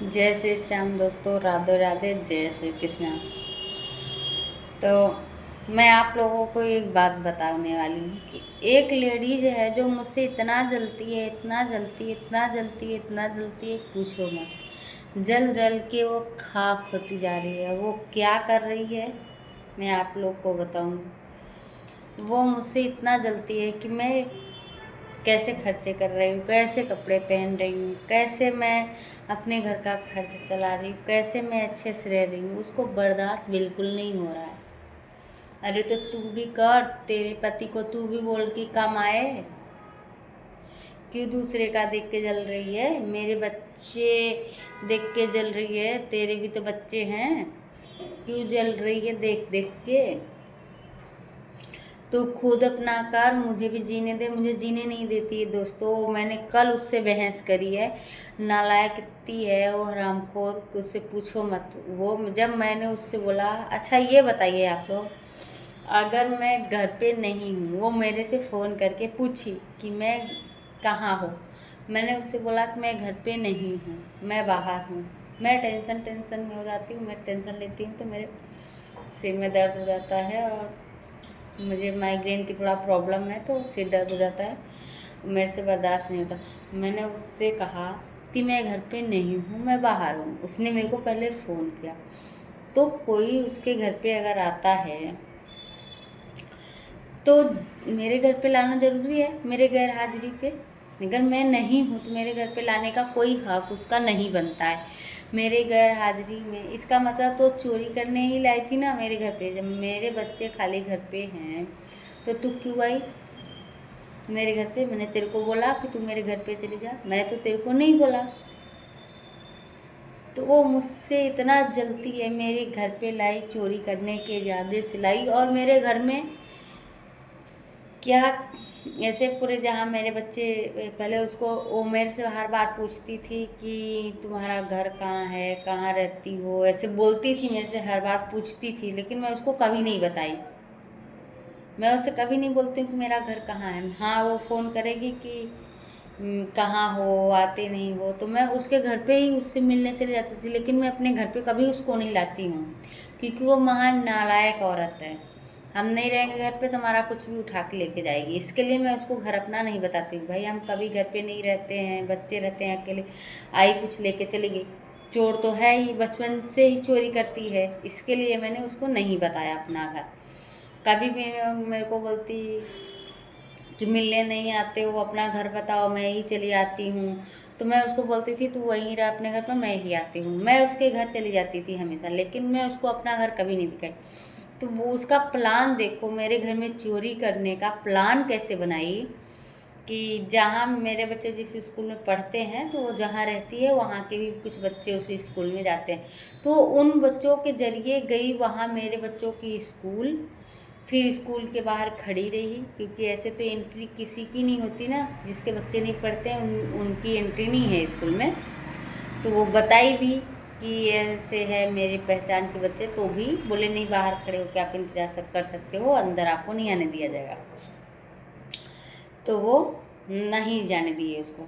जय श्री श्याम दोस्तों, राधे राधे, जय श्री कृष्णा। तो मैं आप लोगों को एक बात बताने वाली हूँ कि एक लेडीज है जो मुझसे इतना जलती है, इतना जलती है, इतना जलती है, इतना जलती है, पूछो मत। जल जल के वो खाक होती जा रही है। वो क्या कर रही है मैं आप लोग को बताऊँ। वो मुझसे इतना जलती है कि मैं कैसे खर्चे कर रही हूँ, कैसे कपड़े पहन रही हूँ, कैसे मैं अपने घर का खर्च चला रही हूँ, कैसे मैं अच्छे से रह रही हूँ, उसको बर्दाश्त बिल्कुल नहीं हो रहा है। अरे तो तू भी कर, तेरे पति को तू भी बोल के कमाए। क्यों दूसरे का देख के जल रही है? मेरे बच्चे देख के जल रही है, तेरे भी तो बच्चे हैं। क्यों जल रही है देख देख के? तो खुद अपना कर, मुझे भी जीने दे। मुझे जीने नहीं देती है दोस्तों। मैंने कल उससे बहस करी है। नालायक कितनी है वो, हरामखोर, उससे पूछो मत। वो जब मैंने उससे बोला, अच्छा ये बताइए आप लोग, अगर मैं घर पे नहीं हूँ, वो मेरे से फ़ोन करके पूछी कि मैं कहाँ हूँ। मैंने उससे बोला कि मैं घर पे नहीं हूँ, मैं बाहर हूँ। मैं टेंशन में हो जाती हूँ। मैं टेंशन लेती हूँ तो मेरे सिर में दर्द हो जाता है, और मुझे माइग्रेन की थोड़ा प्रॉब्लम है, तो सिर दर्द हो जाता है, मेरे से बर्दाश्त नहीं होता। मैंने उससे कहा कि मैं घर पे नहीं हूँ, मैं बाहर हूँ। उसने मेरे को पहले फ़ोन किया। तो कोई उसके घर पे अगर आता है तो मेरे घर पे लाना ज़रूरी है, मेरे गैर हाजिरी पे। अगर मैं नहीं हूँ तो मेरे घर पे लाने का कोई हक उसका नहीं बनता है मेरे गैर हाजिरी में। इसका मतलब तो चोरी करने ही लाई थी ना मेरे घर पे। जब मेरे बच्चे खाली घर पे हैं तो तू क्यों आई मेरे घर पे? मैंने तेरे को बोला कि तू मेरे घर पे चली जा? मैंने तो तेरे को नहीं बोला। तो वो मुझसे इतना जलती है, मेरे घर पे लाई चोरी करने के इरादे से लाई, और मेरे घर में क्या ऐसे पूरे, जहाँ मेरे बच्चे, पहले उसको, वो मेरे से हर बार पूछती थी कि तुम्हारा घर कहाँ है, कहाँ रहती हो, ऐसे बोलती थी मेरे से, हर बार पूछती थी, लेकिन मैं उसको कभी नहीं बताई। मैं उससे कभी नहीं बोलती हूँ कि मेरा घर कहाँ है। हाँ, वो फ़ोन करेगी कि कहाँ हो, आते नहीं हो, तो मैं उसके घर पे ही उससे मिलने चली जाती थी, लेकिन मैं अपने घर पे कभी उसको नहीं लाती हूँ, क्योंकि वो महान नालायक औरत है। हम नहीं रहेंगे घर पे तो हमारा कुछ भी उठा के लेके जाएगी। इसके लिए मैं उसको घर अपना नहीं बताती हूँ। भाई, हम कभी घर पे नहीं रहते हैं, बच्चे रहते हैं अकेले, आई कुछ लेके चली गई। चोर तो है ही, बचपन से ही चोरी करती है, इसके लिए मैंने उसको नहीं बताया अपना घर। कभी भी मेरे को बोलती कि मिलने नहीं आते हो, अपना घर बताओ, मैं ही चली आती हूँ। तो मैं उसको बोलती थी तू वहीं रह अपने घर पर, मैं ही आती हूँ। मैं उसके घर चली जाती थी हमेशा, लेकिन मैं उसको अपना घर कभी नहीं दिखाई। तो वो उसका प्लान देखो, मेरे घर में चोरी करने का प्लान कैसे बनाई कि जहाँ मेरे बच्चे जिस स्कूल में पढ़ते हैं, तो वो जहाँ रहती है वहाँ के भी कुछ बच्चे उसी स्कूल में जाते हैं, तो उन बच्चों के जरिए गई वहाँ मेरे बच्चों की स्कूल। फिर स्कूल के बाहर खड़ी रही, क्योंकि ऐसे तो एंट्री किसी की नहीं होती ना, जिसके बच्चे नहीं पढ़ते हैं उनकी एंट्री नहीं है स्कूल में। तो वो बताई भी कि ऐसे है मेरी पहचान के बच्चे, तो भी बोले नहीं, बाहर खड़े होकर आप इंतज़ार कर सकते हो, अंदर आपको नहीं आने दिया जाएगा। तो वो नहीं जाने दिए उसको।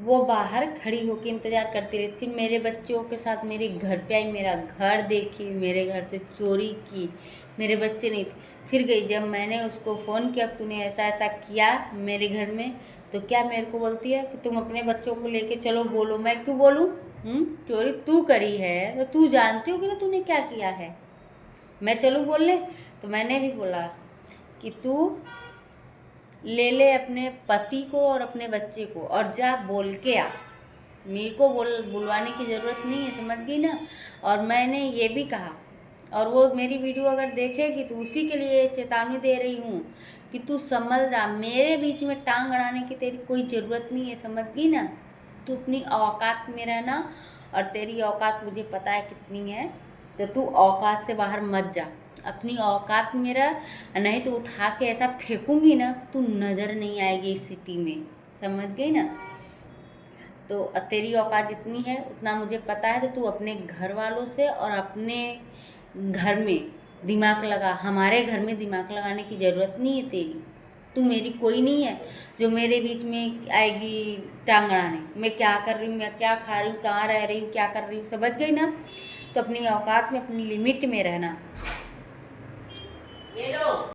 वो बाहर खड़ी होकर इंतज़ार करती रही। फिर मेरे बच्चों के साथ मेरे घर पे आई, मेरा घर देखी, मेरे घर से चोरी की, मेरे बच्चे नहीं थे। फिर गई, जब मैंने उसको फ़ोन किया तूने ऐसा ऐसा किया मेरे घर में, तो क्या मेरे को बोलती है कि तुम अपने बच्चों को लेके चलो बोलो। मैं क्यों बोलूँ? चोरी तू करी है तो तू जानती हो कि ना तूने क्या किया है, मैं चलूँ बोलने? तो मैंने भी बोला कि तू ले ले अपने पति को और अपने बच्चे को और जा बोल के आ। मेरे को बुलवाने की ज़रूरत नहीं है, समझ गई ना? और मैंने ये भी कहा, और वो मेरी वीडियो अगर देखेगी तो उसी के लिए चेतावनी दे रही हूँ कि तू संभल जा, मेरे बीच में टांग अड़ाने की तेरी कोई ज़रूरत नहीं है, समझ गई ना? तू अपनी औकात में रहना, और तेरी औकात मुझे पता है कितनी है, तो तू औकात से बाहर मत जा, अपनी औकात में रह। नहीं तो उठा के ऐसा फेंकूंगी ना, तू नज़र नहीं आएगी इस सिटी में, समझ गई ना? तो तेरी औकात जितनी है उतना मुझे पता है, तो तू अपने घर वालों से और अपने घर में दिमाग लगा, हमारे घर में दिमाग लगाने की ज़रूरत नहीं है तेरी। तू मेरी कोई नहीं है जो मेरे बीच में आएगी टांग अड़ाने। मैं क्या कर रही हूँ, मैं क्या खा रही हूँ, कहाँ रह रही हूँ, क्या कर रही हूँ, समझ गई ना। तो अपनी औकात में, अपनी लिमिट में रहना। ये लो।